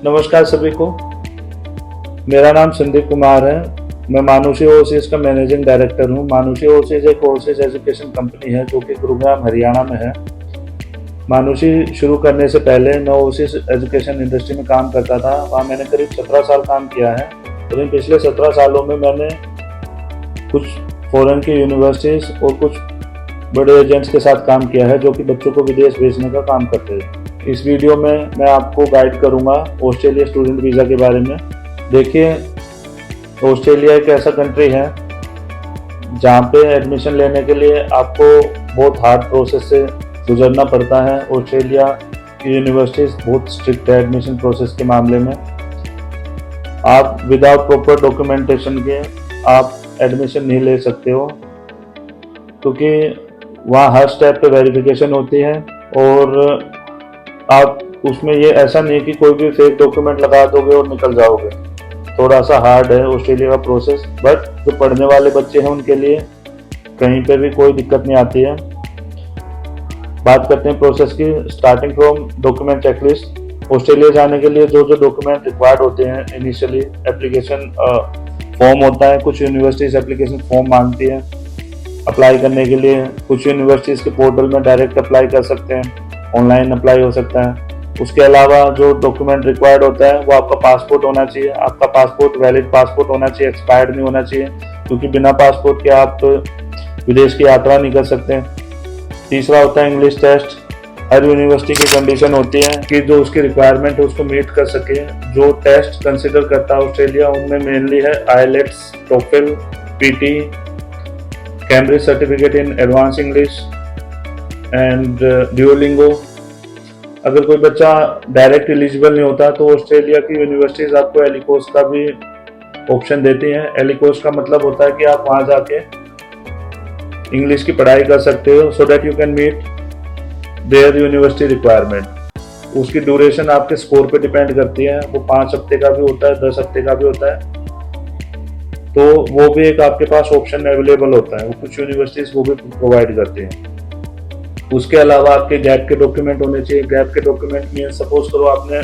नमस्कार सभी को। मेरा नाम संदीप कुमार है। मैं मानुषी ओवरसीज का मैनेजिंग डायरेक्टर हूँ। मानुषी ओवरसीज एक ओवरसीज एजुकेशन कंपनी है जो कि गुरुग्राम हरियाणा में है। मानुषी शुरू करने से पहले मैं ओवरसीज एजुकेशन इंडस्ट्री में काम करता था। वहाँ मैंने करीब 17 साल काम किया है। और इन पिछले 17 सालों में मैंने कुछ फॉरेन की यूनिवर्सिटीज़ और कुछ बड़े एजेंट्स के साथ काम किया है जो कि बच्चों को विदेश भेजने का काम करते हैं। इस वीडियो में मैं आपको गाइड करूंगा ऑस्ट्रेलिया स्टूडेंट वीज़ा के बारे में। देखिए, ऑस्ट्रेलिया एक ऐसा कंट्री है जहाँ पे एडमिशन लेने के लिए आपको बहुत हार्ड प्रोसेस से गुजरना पड़ता है। ऑस्ट्रेलिया की यूनिवर्सिटीज़ बहुत स्ट्रिक्ट है एडमिशन प्रोसेस के मामले में। आप विदाउट प्रॉपर डॉक्यूमेंटेशन के आप एडमिशन नहीं ले सकते हो, क्योंकि वहाँ हर स्टेप पे वेरिफिकेशन होती है। और आप उसमें ये ऐसा नहीं कि कोई भी फेक डॉक्यूमेंट लगा दोगे और निकल जाओगे। थोड़ा सा हार्ड है ऑस्ट्रेलिया का प्रोसेस, बट जो पढ़ने वाले बच्चे हैं उनके लिए कहीं पे भी कोई दिक्कत नहीं आती है। बात करते हैं प्रोसेस की। Starting from document checklist. Australia जाने के लिए जो जो डॉक्यूमेंट रिक्वायर्ड होते हैं, इनिशियली एप्लीकेशन फॉर्म होता है। कुछ यूनिवर्सिटीज एप्लीकेशन फॉर्म मांगती है अप्लाई करने के लिए। कुछ यूनिवर्सिटीज़ के पोर्टल में डायरेक्ट अप्लाई कर सकते हैं, ऑनलाइन अप्लाई हो सकता है। उसके अलावा जो डॉक्यूमेंट रिक्वायर्ड होता है वो आपका पासपोर्ट होना चाहिए। आपका पासपोर्ट वैलिड पासपोर्ट होना चाहिए, एक्सपायर्ड नहीं होना चाहिए, क्योंकि बिना पासपोर्ट के आप विदेश की यात्रा नहीं कर सकते। तीसरा होता है इंग्लिश टेस्ट। हर यूनिवर्सिटी की कंडीशन होती है कि जो उसकी रिक्वायरमेंट है उसको मीट कर सके। जो टेस्ट कंसिडर करता है ऑस्ट्रेलिया, उनमें मेनली है IELTS, TOEFL, PT, Cambridge certificate in advance English and Duolingo. अगर कोई बच्चा डायरेक्ट एलिजिबल नहीं होता तो ऑस्ट्रेलिया की यूनिवर्सिटीज आपको एलिकोस का भी ऑप्शन देती हैं। एलिकोस का मतलब होता है कि आप वहाँ जाके इंग्लिश की पढ़ाई कर सकते हो, so that you can meet their university requirement. उसकी ड्यूरेशन आपके स्कोर पे डिपेंड करती है। वो 5 हफ्ते का भी होता है, 10 हफ्ते का भी होता है, तो वो भी एक आपके पास ऑप्शन अवेलेबल होता है। वो कुछ यूनिवर्सिटीज वो भी प्रोवाइड करती हैं। उसके अलावा आपके गैप के डॉक्यूमेंट होने चाहिए। गैप के डॉक्यूमेंट में सपोज करो आपने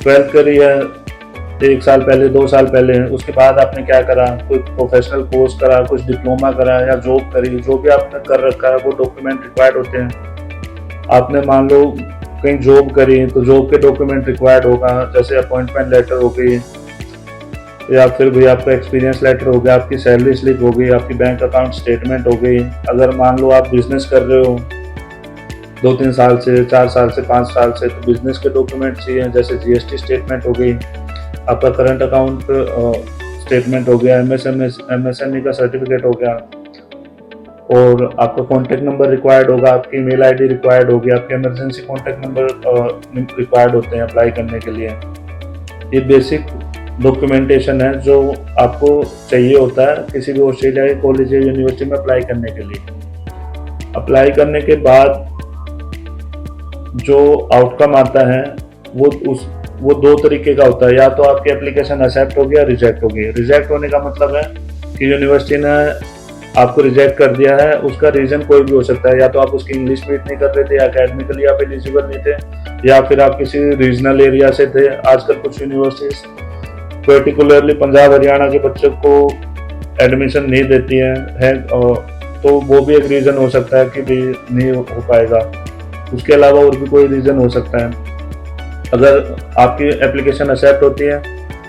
12th करी है 1 साल पहले, 2 साल पहले, उसके बाद आपने क्या करा, कोई प्रोफेशनल कोर्स करा, कुछ डिप्लोमा करा या जॉब करी, जो भी आपने कर रखा है वो डॉक्यूमेंट रिक्वायर्ड होते हैं। आपने मान लो कहीं जॉब करी तो जॉब के डॉक्यूमेंट रिक्वायर्ड होगा, जैसे अपॉइंटमेंट लेटर हो गई, या फिर भी आपका एक्सपीरियंस लेटर हो गया, आपकी सैलरी स्लिप हो गई, आपकी बैंक अकाउंट स्टेटमेंट हो गई। अगर मान लो आप बिजनेस कर रहे हो 2-3 साल से, 4 साल से, 5 साल से, तो बिजनेस के डॉक्यूमेंट चाहिए, जैसे GST स्टेटमेंट हो गई, आपका करंट अकाउंट स्टेटमेंट हो गया, MSME का सर्टिफिकेट हो गया, और आपका कॉन्टैक्ट नंबर रिक्वायर्ड होगा, आपकी ईमेल ID रिक्वायर्ड होगी, आपके इमरजेंसी कॉन्टैक्ट नंबर रिक्वायर्ड होते हैं अप्लाई करने के लिए। ये बेसिक डॉक्यूमेंटेशन है जो आपको चाहिए होता है किसी भी ऑस्ट्रेलिया के कॉलेज या यूनिवर्सिटी में अप्लाई करने के लिए। अप्लाई करने के बाद जो आउटकम आता है वो 2 तरीके का होता है। या तो आपकी एप्लीकेशन एक्सेप्ट होगी या रिजेक्ट होगी। रिजेक्ट होने का मतलब है कि यूनिवर्सिटी ने आपको रिजेक्ट कर दिया है। उसका रीज़न कोई भी हो सकता है, या तो आप उसकी इंग्लिश मीट नहीं कर रहे थे, या अकेडमिकली आप एलिजिबल नहीं थे, या फिर आप किसी रीजनल एरिया से थे। आजकल कुछ यूनिवर्सिटीज पर्टिकुलरली पंजाब हरियाणा के बच्चों को एडमिशन नहीं देती है, तो वो भी एक रीज़न हो सकता है कि भी नहीं हो पाएगा। उसके अलावा और भी कोई रीज़न हो सकता है। अगर आपकी एप्लीकेशन एक्सेप्ट होती है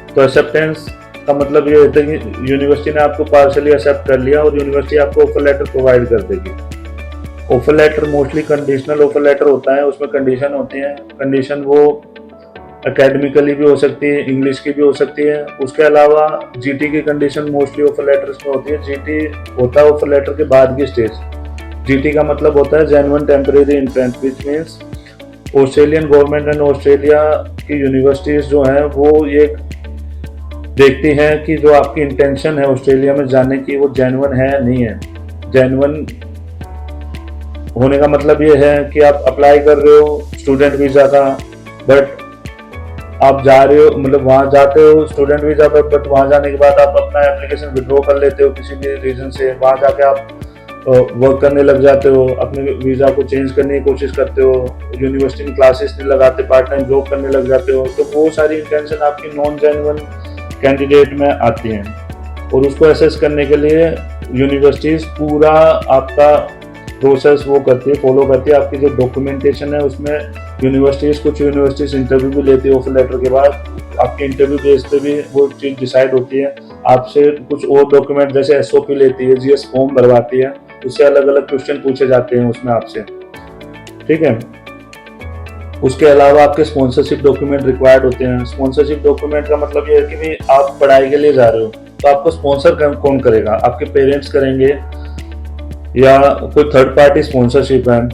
तो एक्सेप्टेंस का मतलब ये होता है कि यूनिवर्सिटी ने आपको पार्शली एक्सेप्ट कर लिया और यूनिवर्सिटी आपको ऑफर लेटर प्रोवाइड कर देगी। Offer letter mostly conditional offer letter होता है, उसमें कंडीशन होती है। कंडीशन वो एकेडमिकली भी हो सकती है, इंग्लिश की भी हो सकती है। उसके अलावा GT की कंडीशन मोस्टली ऑफर लेटर्स में होती है। GT होता है ऑफर लेटर के बाद की स्टेज। GT का मतलब होता है genuine temporary intent, which means Australian government and Australia की यूनिवर्सिटीज जो हैं वो ये देखती हैं कि जो आपकी इंटेंशन है ऑस्ट्रेलिया में जाने की वो जेन्युइन है नहीं है। जेन्युइन होने का मतलब ये है कि आप अप्लाई कर रहे हो स्टूडेंट वीज़ा का, बट आप जा रहे हो, मतलब वहाँ जाते हो स्टूडेंट वीज़ा पर, बट वहाँ जाने के बाद आप अपना एप्लीकेशन विड्रॉ कर लेते हो किसी भी रीज़न से। वहाँ जाके आप वर्क करने लग जाते हो, अपने वीज़ा को चेंज करने की कोशिश करते हो, यूनिवर्सिटी में क्लासेस नहीं लगाते, पार्ट टाइम जॉब करने लग जाते हो, तो वो सारी इंटेंशन आपकी नॉन जेन्युइन कैंडिडेट में आती हैं। और उसको असेस करने के लिए यूनिवर्सिटीज़ पूरा आपका प्रोसेस वो करती है, फॉलो करती है। आपकी जो डॉक्यूमेंटेशन है उसमें कुछ यूनिवर्सिटीज़ इंटरव्यू भी लेती है ऑफर लेटर के बाद। आपके इंटरव्यू बेस पे भी वो चीज़ डिसाइड होती है। आपसे कुछ और डॉक्यूमेंट जैसे एसओपी लेती है, जीएस फॉर्म भरवाती है, उससे अलग अलग क्वेश्चन पूछे जाते हैं उसमें आपसे, ठीक है। उसके अलावा आपके स्पॉन्सरशिप डॉक्यूमेंट रिक्वायर्ड होते हैं। स्पॉन्सरशिप डॉक्यूमेंट का मतलब ये है कि भाई आप पढ़ाई के लिए जा रहे हो, तो आपको स्पॉन्सर कौन करेगा? आपके पेरेंट्स करेंगे या कोई थर्ड पार्टी स्पॉन्सरशिप है,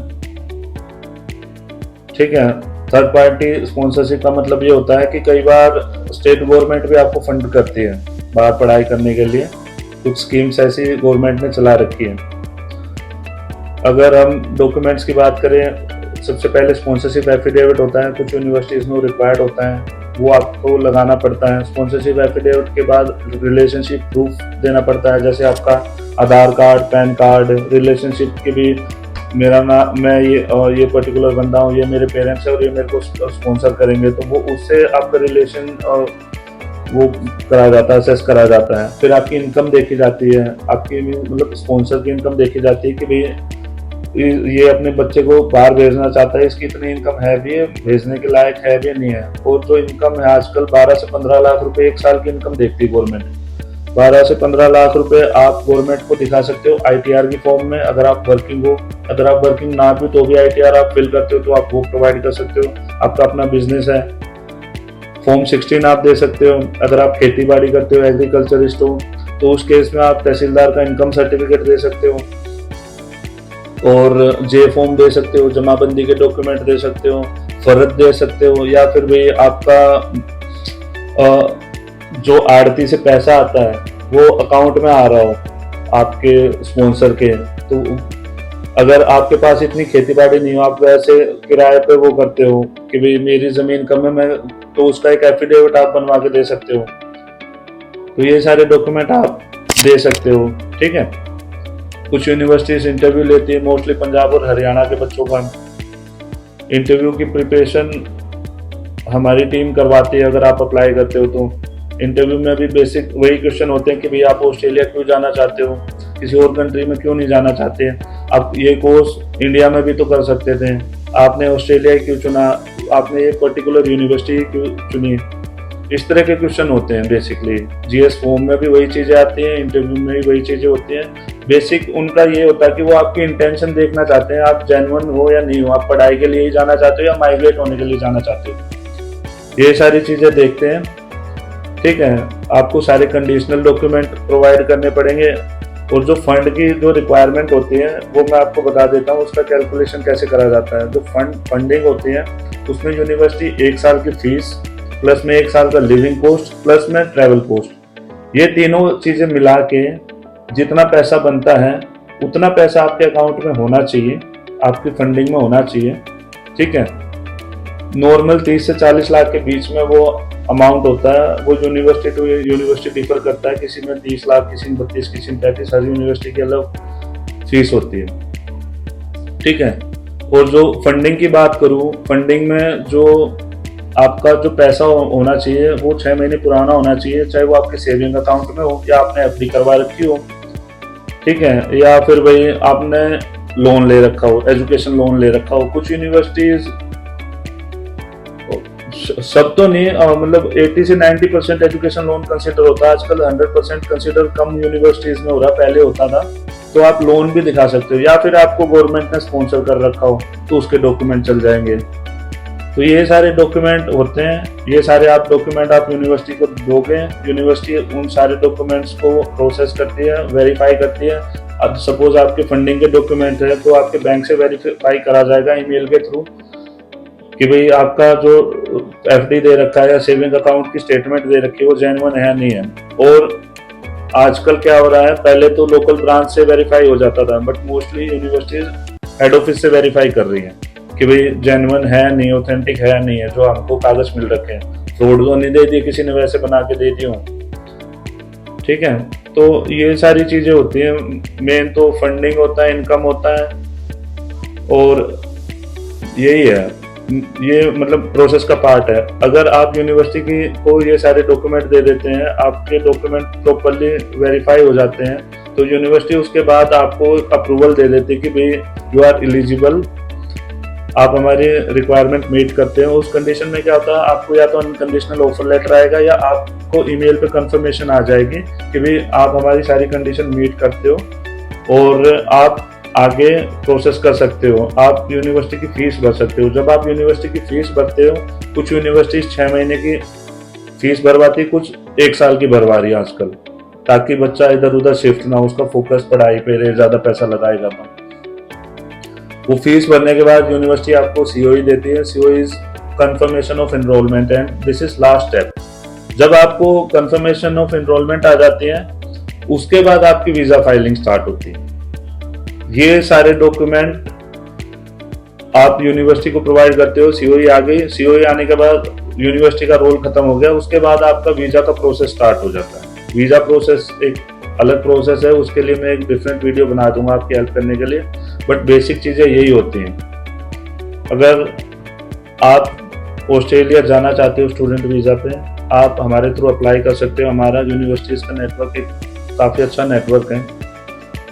ठीक है। थर्ड पार्टी स्पॉन्सरशिप का मतलब ये होता है कि कई बार स्टेट गवर्नमेंट भी आपको फंड करती है बाहर पढ़ाई करने के लिए। कुछ स्कीम्स ऐसी गवर्नमेंट ने चला रखी है। अगर हम डॉक्यूमेंट्स की बात करें, सबसे पहले स्पॉन्सरशिप एफिडेविट होता है, कुछ यूनिवर्सिटीज़ में रिक्वायर्ड होता है, वो आपको लगाना पड़ता है। स्पॉन्सरशिप एफिडेविट के बाद रिलेशनशिप प्रूफ देना पड़ता है, जैसे आपका आधार कार्ड, पैन कार्ड, रिलेशनशिप के भी मेरा नाम, मैं ये पर्टिकुलर बंदा हूँ, ये मेरे पेरेंट्स है और ये मेरे को स्पॉन्सर करेंगे, तो वो उससे आपका रिलेशन वो करा जाता है, असेस करा जाता है। फिर आपकी इनकम देखी जाती है, आपकी मतलब स्पॉन्सर की इनकम देखी जाती है कि भाई ये अपने बच्चे को बाहर भेजना चाहता है, इसकी इतनी इनकम है भी है, भेजने के लायक है भी नहीं है। और जो इनकम है आजकल 12 से 15 लाख रुपए एक साल की इनकम देखती है गवर्नमेंट। 12 से 15 लाख रुपए आप गवर्नमेंट को दिखा सकते हो आईटीआर की फॉर्म में, अगर आप वर्किंग हो। अगर आप वर्किंग ना भी तो भी आईटीआर आप फिल करते हो तो आप वो प्रोवाइड कर सकते हो। आपका अपना बिजनेस है, फॉर्म 16 आप दे सकते हो। अगर आप खेती बाड़ी करते हो, एग्रीकल्चरिस्ट हो, तो उस केस में आप तहसीलदार का इनकम सर्टिफिकेट दे सकते हो और जे फॉर्म दे सकते हो, जमाबंदी के डॉक्यूमेंट दे सकते हो, फर्द दे सकते हो, या फिर भी आपका जो आड़ती से पैसा आता है वो अकाउंट में आ रहा हो आपके स्पॉन्सर के। तो अगर आपके पास इतनी खेती बाड़ी नहीं हो, आप वैसे किराए पे वो करते हो कि भाई मेरी जमीन कम है, मैं तो उसका एक एफिडेविट आप बनवा के दे सकते हो। तो ये सारे डॉक्यूमेंट आप दे सकते हो, ठीक है। कुछ यूनिवर्सिटीज इंटरव्यू लेती है, मोस्टली पंजाब और हरियाणा के बच्चों का। इंटरव्यू की प्रिपरेशन हमारी टीम करवाती है अगर आप अप्लाई करते हो तो। इंटरव्यू में भी बेसिक वही क्वेश्चन होते हैं कि भाई आप ऑस्ट्रेलिया क्यों जाना चाहते हो, किसी और कंट्री में क्यों नहीं जाना चाहते। आप ये कोर्स इंडिया में भी तो कर सकते थे, आपने ऑस्ट्रेलिया क्यों चुना, आपने ये पर्टिकुलर यूनिवर्सिटी क्यों चुनी। इस तरह के क्वेश्चन होते हैं बेसिकली। जीएस फॉर्म में भी वही चीज़ें आती हैं, इंटरव्यू में भी वही चीज़ें होती हैं। बेसिक उनका ये होता है कि वो आपकी इंटेंशन देखना चाहते हैं, आप जेन्युइन हो या नहीं हो, आप पढ़ाई के लिए ही जाना चाहते हो या माइग्रेट होने के लिए जाना चाहते हो, ये सारी चीज़ें देखते हैं, ठीक है। आपको सारे कंडीशनल डॉक्यूमेंट प्रोवाइड करने पड़ेंगे। और जो फंड की जो रिक्वायरमेंट होती है वो मैं आपको बता देता हूँ, उसका कैलकुलेशन कैसे करा जाता है। जो फंडिंग होती है उसमें यूनिवर्सिटी 1 साल की फीस प्लस में 1 साल का लिविंग कॉस्ट प्लस में ट्रैवल कॉस्ट, ये तीनों चीज़ें मिला के जितना पैसा बनता है उतना पैसा आपके अकाउंट में होना चाहिए, आपकी फंडिंग में होना चाहिए, ठीक है। नॉर्मल 30 से 40 लाख के बीच में वो अमाउंट होता है। वो यूनिवर्सिटी टू यूनिवर्सिटी डिफर करता है, किसी में 30 लाख, किसी में 32, किसी में 35, हर यूनिवर्सिटी की अलग फीस होती है, ठीक है। और जो फंडिंग की बात करूँ, फंडिंग में जो आपका जो पैसा होना चाहिए वो 6 महीने पुराना होना चाहिए, चाहे वो आपके सेविंग अकाउंट में हो या आपने एफडी करवा रखी हो, ठीक है, या फिर भाई आपने लोन ले रखा हो, एजुकेशन लोन ले रखा हो। कुछ यूनिवर्सिटीज, सब तो नहीं, मतलब 80 से 90% एजुकेशन लोन कंसिडर होता है आजकल, 100% कंसिडर कम यूनिवर्सिटीज में हो रहा, पहले होता था। तो आप लोन भी दिखा सकते हो, या फिर आपको गवर्नमेंट ने स्पॉन्सर कर रखा हो तो उसके डॉक्यूमेंट चल जाएंगे। तो ये सारे डॉक्यूमेंट होते हैं, ये सारे आप डॉक्यूमेंट आप यूनिवर्सिटी को दोगे, यूनिवर्सिटी उन सारे डॉक्यूमेंट्स को प्रोसेस करती है, वेरीफाई करती है। अब सपोज आपके फंडिंग के डॉक्यूमेंट है तो आपके बैंक से वेरीफाई करा जाएगा ईमेल के थ्रू कि भाई आपका जो एफडी दे रखा है या सेविंग अकाउंट की स्टेटमेंट दे रखी है वो जेन्युइन है नहीं है। और आजकल क्या हो रहा है, पहले तो लोकल ब्रांच से वेरीफाई हो जाता था, but mostly universities head office से वेरीफाई कर रही है कि भाई जेन्युइन है नहीं, ऑथेंटिक है नहीं है, जो हमको कागज मिल रखे हैं। फ्रॉड तो नहीं दे दिए किसी ने, वैसे बना के दे दिए, ठीक है। तो ये सारी चीज़ें होती हैं। मेन तो फंडिंग होता है, इनकम होता है, और यही है, ये मतलब प्रोसेस का पार्ट है। अगर आप यूनिवर्सिटी को ये सारे डॉक्यूमेंट दे देते हैं, आपके डॉक्यूमेंट प्रॉपरली वेरीफाई हो जाते हैं, तो यूनिवर्सिटी उसके बाद आपको अप्रूवल दे देती है कि भाई यू आर एलिजिबल, आप हमारी रिक्वायरमेंट मीट करते हैं। उस कंडीशन में क्या होता है, आपको या तो अनकंडीशनल ऑफर लेटर आएगा या आपको ईमेल पे कंफर्मेशन आ जाएगी कि भाई आप हमारी सारी कंडीशन मीट करते हो और आप आगे प्रोसेस कर सकते हो, आप यूनिवर्सिटी की फीस भर सकते हो। जब आप यूनिवर्सिटी की फीस भरते हो, कुछ यूनिवर्सिटी 6 महीने की फीस भरवाती, कुछ 1 साल की भरवा रही है आजकल, ताकि बच्चा इधर उधर शिफ्ट ना हो, उसका फोकस पढ़ाई पे रहे, ज़्यादा पैसा लगाएगा तो। वो फीस भरने के बाद यूनिवर्सिटी आपको सीओई देती है। COE is confirmation of enrolment and this is last step. जब आपको कंफर्मेशन ऑफ एनरोलमेंट आ जाती है, उसके बाद आपकी वीज़ा फाइलिंग स्टार्ट होती है। ये सारे डॉक्यूमेंट आप यूनिवर्सिटी को प्रोवाइड करते हो। सीओई आ गई, सीओई आने के बाद यूनिवर्सिटी का रोल खत्म हो गया, उसके बाद आपका वीज़ा का प्रोसेस स्टार्ट हो जाता है। वीज़ा प्रोसेस एक अलग प्रोसेस है, उसके लिए मैं एक डिफरेंट वीडियो बना दूंगा आपकी हेल्प करने के लिए, बट बेसिक चीज़ें यही होती हैं। अगर आप ऑस्ट्रेलिया जाना चाहते हो स्टूडेंट वीज़ा पे, आप हमारे थ्रू अप्लाई कर सकते हो। हमारा यूनिवर्सिटीज़ का नेटवर्क एक काफ़ी अच्छा नेटवर्क है,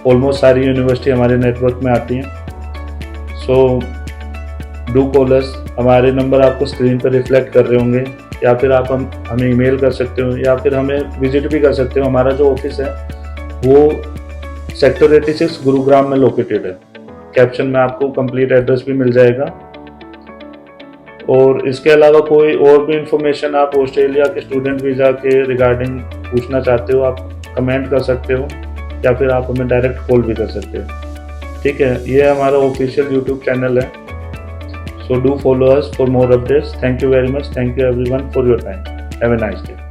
ऑलमोस्ट सारी यूनिवर्सिटी हमारे नेटवर्क में आती हैं। सो डू कॉल अस। हमारे नंबर आपको स्क्रीन पर रिफ्लेक्ट कर रहे होंगे, या फिर आप हमें ईमेल कर सकते हो, या फिर हमें विजिट भी कर सकते हो। हमारा जो ऑफिस है वो सेक्टर 86 गुरुग्राम में लोकेटेड है। कैप्शन में आपको कंप्लीट एड्रेस भी मिल जाएगा। और इसके अलावा कोई और भी इंफॉर्मेशन आप ऑस्ट्रेलिया के स्टूडेंट वीज़ा के रिगार्डिंग पूछना चाहते हो, आप कमेंट कर सकते हो, या फिर आप हमें डायरेक्ट कॉल भी कर सकते हो। ठीक है, ये हमारा ऑफिशियल यूट्यूब चैनल है। So do follow us for more updates. Thank you very much. Thank you everyone for your time. Have a nice day.